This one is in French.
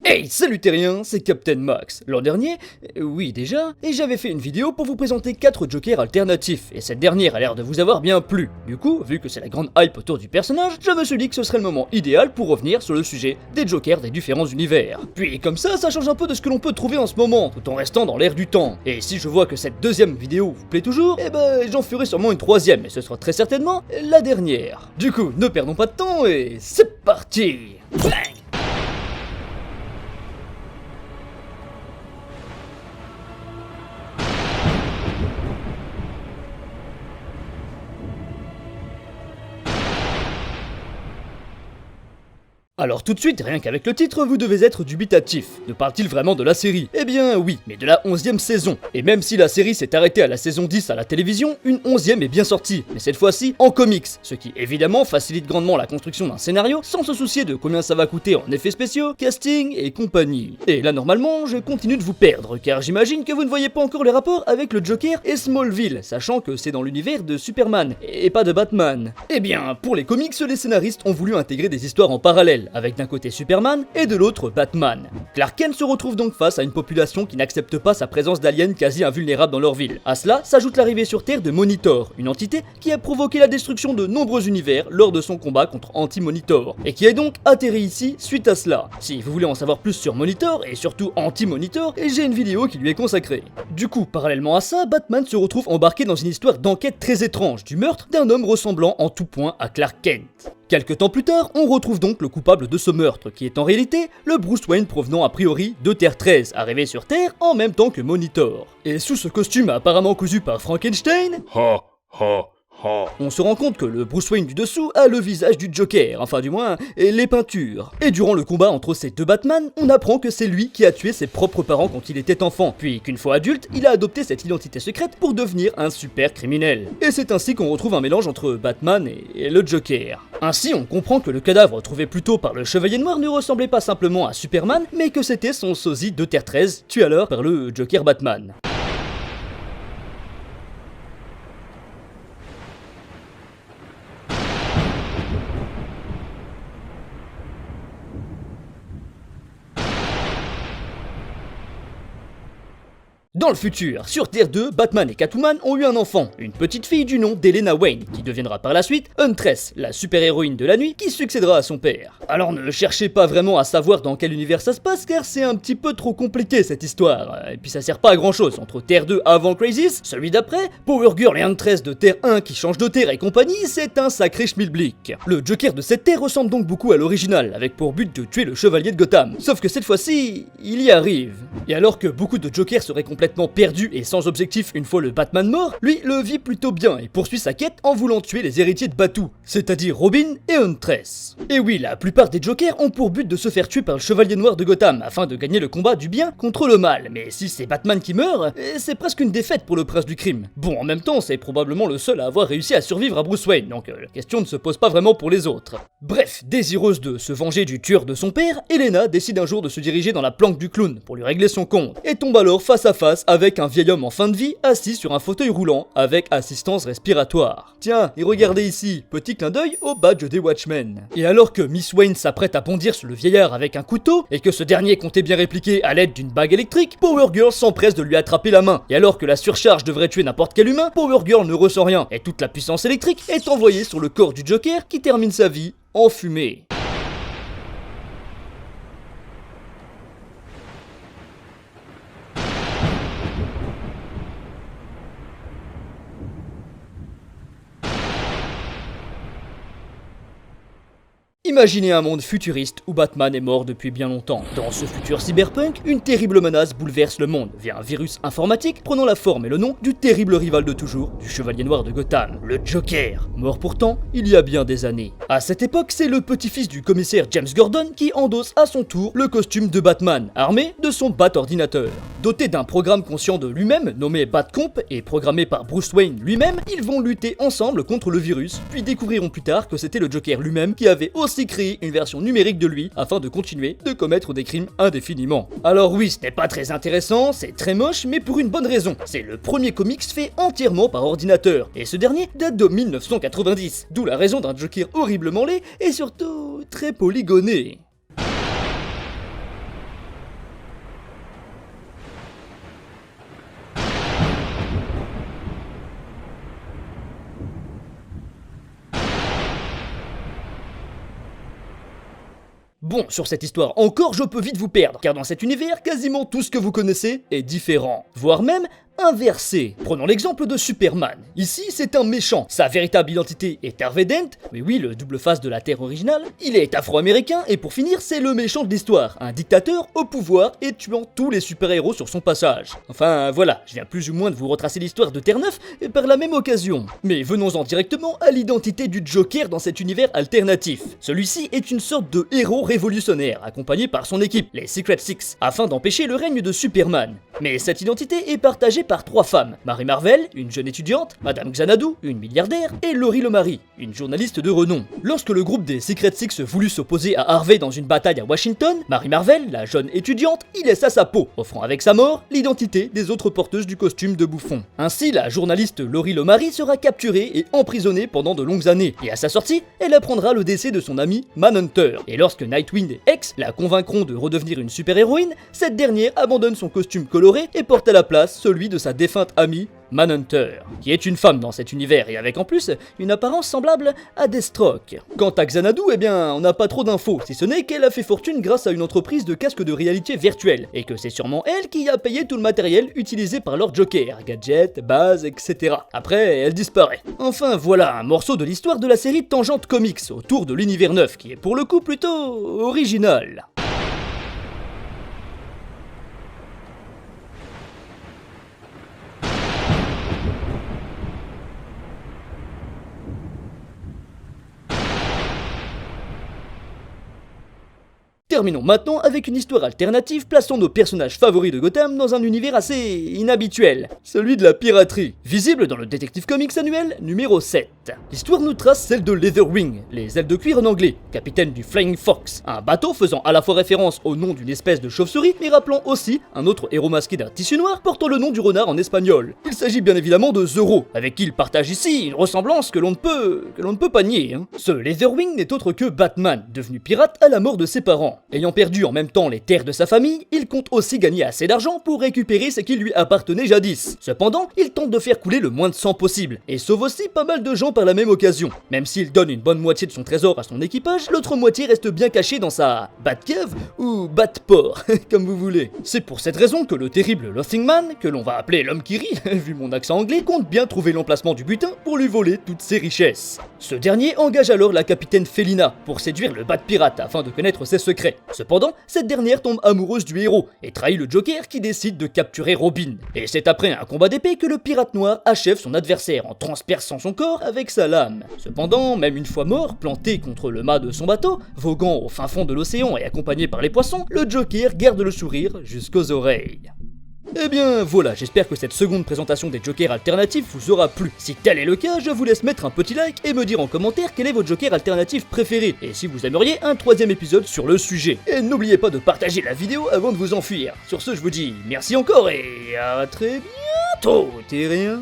Hey, salut terriens, c'est Captain Max. L'an dernier, oui déjà, et j'avais fait une vidéo pour vous présenter 4 jokers alternatifs, et cette dernière a l'air de vous avoir bien plu. Du coup, vu que c'est la grande hype autour du personnage, je me suis dit que ce serait le moment idéal pour revenir sur le sujet des jokers des différents univers. Puis comme ça change un peu de ce que l'on peut trouver en ce moment, tout en restant dans l'air du temps. Et si je vois que cette deuxième vidéo vous plaît toujours, j'en ferai sûrement une troisième, et ce sera très certainement la dernière. Du coup, ne perdons pas de temps, et c'est parti. Bang! Alors tout de suite, rien qu'avec le titre, vous devez être dubitatif. Ne parle-t-il vraiment de la série? Eh bien oui, mais de la 11e saison. Et même si la série s'est arrêtée à la saison 10 à la télévision, une 11e est bien sortie, mais cette fois-ci en comics, ce qui évidemment facilite grandement la construction d'un scénario sans se soucier de combien ça va coûter en effets spéciaux, casting et compagnie. Et là normalement, je continue de vous perdre, car j'imagine que vous ne voyez pas encore les rapports avec le Joker et Smallville, sachant que c'est dans l'univers de Superman, et pas de Batman. Eh bien, pour les comics, les scénaristes ont voulu intégrer des histoires en parallèle, avec d'un côté Superman et de l'autre Batman. Clark Kent se retrouve donc face à une population qui n'accepte pas sa présence d'aliens quasi invulnérables dans leur ville. À cela s'ajoute l'arrivée sur Terre de Monitor, une entité qui a provoqué la destruction de nombreux univers lors de son combat contre Anti-Monitor, et qui est donc atterri ici suite à cela. Si vous voulez en savoir plus sur Monitor, et surtout Anti-Monitor, j'ai une vidéo qui lui est consacrée. Du coup, parallèlement à ça, Batman se retrouve embarqué dans une histoire d'enquête très étrange du meurtre d'un homme ressemblant en tout point à Clark Kent. Quelque temps plus tard, on retrouve donc le coupable de ce meurtre, qui est en réalité le Bruce Wayne provenant a priori de Terre 13, arrivé sur Terre en même temps que Monitor. Et sous ce costume apparemment cousu par Frankenstein, on se rend compte que le Bruce Wayne du dessous a le visage du Joker, enfin du moins, les peintures. Et durant le combat entre ces deux Batman, on apprend que c'est lui qui a tué ses propres parents quand il était enfant, puis qu'une fois adulte, il a adopté cette identité secrète pour devenir un super criminel. Et c'est ainsi qu'on retrouve un mélange entre Batman et le Joker. Ainsi, on comprend que le cadavre trouvé plus tôt par le Chevalier Noir ne ressemblait pas simplement à Superman, mais que c'était son sosie de Terre 13, tué alors par le Joker Batman. Dans le futur, sur Terre 2, Batman et Catwoman ont eu un enfant, une petite fille du nom d'Helena Wayne, qui deviendra par la suite Huntress, la super-héroïne de la nuit qui succédera à son père. Alors ne cherchez pas vraiment à savoir dans quel univers ça se passe, car c'est un petit peu trop compliqué cette histoire, et puis ça sert pas à grand chose. Entre Terre 2 avant Crisis, celui d'après, Power Girl et Huntress de Terre 1 qui change de terre et compagnie, c'est un sacré schmilblick. Le Joker de cette terre ressemble donc beaucoup à l'original, avec pour but de tuer le Chevalier de Gotham. Sauf que cette fois-ci, il y arrive. Et alors que beaucoup de Jokers seraient complètement perdu et sans objectif une fois le Batman mort, lui le vit plutôt bien et poursuit sa quête en voulant tuer les héritiers de Batu, c'est-à-dire Robin et Huntress. Et oui, la plupart des Jokers ont pour but de se faire tuer par le Chevalier Noir de Gotham afin de gagner le combat du bien contre le mal, mais si c'est Batman qui meurt, c'est presque une défaite pour le prince du crime. Bon, en même temps, c'est probablement le seul à avoir réussi à survivre à Bruce Wayne, donc la question ne se pose pas vraiment pour les autres. Bref, désireuse de se venger du tueur de son père, Helena décide un jour de se diriger dans la planque du clown pour lui régler son compte, et tombe alors face à face avec un vieil homme en fin de vie assis sur un fauteuil roulant avec assistance respiratoire. Tiens, et regardez ici, petit clin d'œil au badge des Watchmen. Et alors que Miss Wayne s'apprête à bondir sur le vieillard avec un couteau, et que ce dernier comptait bien répliquer à l'aide d'une bague électrique, Power Girl s'empresse de lui attraper la main. Et alors que la surcharge devrait tuer n'importe quel humain, Power Girl ne ressent rien, et toute la puissance électrique est envoyée sur le corps du Joker qui termine sa vie en fumée. Imaginez un monde futuriste où Batman est mort depuis bien longtemps. Dans ce futur cyberpunk, une terrible menace bouleverse le monde via un virus informatique prenant la forme et le nom du terrible rival de toujours du Chevalier Noir de Gotham, le Joker, mort pourtant il y a bien des années. À cette époque, c'est le petit-fils du commissaire James Gordon qui endosse à son tour le costume de Batman, armé de son Bat-ordinateur. Doté d'un programme conscient de lui-même, nommé Batcomp, et programmé par Bruce Wayne lui-même, ils vont lutter ensemble contre le virus, puis découvriront plus tard que c'était le Joker lui-même qui avait aussi créé une version numérique de lui afin de continuer de commettre des crimes indéfiniment. Alors oui, ce n'est pas très intéressant, c'est très moche, mais pour une bonne raison. C'est le premier comics fait entièrement par ordinateur, et ce dernier date de 1990, d'où la raison d'un Joker horriblement laid et surtout très polygoné. Bon, sur cette histoire encore, je peux vite vous perdre, car dans cet univers, quasiment tout ce que vous connaissez est différent, voire même inversé. Prenons l'exemple de Superman. Ici, c'est un méchant. Sa véritable identité est Harvey Dent, mais oui, le double face de la Terre originale. Il est afro-américain, et pour finir, c'est le méchant de l'histoire. Un dictateur au pouvoir et tuant tous les super-héros sur son passage. Enfin, voilà, je viens plus ou moins de vous retracer l'histoire de Terre-Neuf, et par la même occasion. Mais venons-en directement à l'identité du Joker dans cet univers alternatif. Celui-ci est une sorte de héros révolutionnaire, accompagné par son équipe, les Secret Six, afin d'empêcher le règne de Superman. Mais cette identité est partagée par 3 femmes, Mary Marvel, une jeune étudiante, Madame Xanadu, une milliardaire, et Laurie Lomari, une journaliste de renom. Lorsque le groupe des Secret Six voulut s'opposer à Harvey dans une bataille à Washington, Mary Marvel, la jeune étudiante, y laissa sa peau, offrant avec sa mort l'identité des autres porteuses du costume de bouffon. Ainsi, la journaliste Laurie Lomari sera capturée et emprisonnée pendant de longues années, et à sa sortie, elle apprendra le décès de son ami Manhunter. Et lorsque Nightwing et X la convaincront de redevenir une super-héroïne, cette dernière abandonne son costume coloré et porte à la place celui de sa défunte amie, Manhunter, qui est une femme dans cet univers et avec en plus une apparence semblable à Deathstroke. Quant à Xanadu, eh bien, on n'a pas trop d'infos, si ce n'est qu'elle a fait fortune grâce à une entreprise de casques de réalité virtuelle, et que c'est sûrement elle qui a payé tout le matériel utilisé par Lord Joker, gadgets, bases, etc. Après, elle disparaît. Enfin voilà, un morceau de l'histoire de la série Tangente Comics, autour de l'univers neuf, qui est pour le coup plutôt original. Terminons maintenant avec une histoire alternative plaçant nos personnages favoris de Gotham dans un univers assez inhabituel, celui de la piraterie, visible dans le Detective Comics annuel numéro 7. L'histoire nous trace celle de Leatherwing, les ailes de cuir en anglais, capitaine du Flying Fox, un bateau faisant à la fois référence au nom d'une espèce de chauve-souris, mais rappelant aussi un autre héros masqué d'un tissu noir portant le nom du renard en espagnol. Il s'agit bien évidemment de Zorro, avec qui il partage ici une ressemblance que l'on ne peut pas nier. Ce Leatherwing n'est autre que Batman, devenu pirate à la mort de ses parents. Ayant perdu en même temps les terres de sa famille, il compte aussi gagner assez d'argent pour récupérer ce qui lui appartenait jadis. Cependant, il tente de faire couler le moins de sang possible, et sauve aussi pas mal de gens par la même occasion. Même s'il donne une bonne moitié de son trésor à son équipage, l'autre moitié reste bien cachée dans sa Batcave ou Batport, comme vous voulez. C'est pour cette raison que le terrible Lothing Man, que l'on va appeler l'homme qui rit, vu mon accent anglais, compte bien trouver l'emplacement du butin pour lui voler toutes ses richesses. Ce dernier engage alors la capitaine Felina pour séduire le Bat-pirate afin de connaître ses secrets. Cependant, cette dernière tombe amoureuse du héros et trahit le Joker qui décide de capturer Robin. Et c'est après un combat d'épée que le pirate noir achève son adversaire en transperçant son corps avec sa lame. Cependant, même une fois mort, planté contre le mât de son bateau, voguant au fin fond de l'océan et accompagné par les poissons, le Joker garde le sourire jusqu'aux oreilles. Eh bien voilà, j'espère que cette seconde présentation des Jokers alternatifs vous aura plu. Si tel est le cas, je vous laisse mettre un petit like et me dire en commentaire quel est votre Joker alternatif préféré, et si vous aimeriez un 3e épisode sur le sujet. Et n'oubliez pas de partager la vidéo avant de vous enfuir. Sur ce, je vous dis merci encore et à très bientôt, Terrien.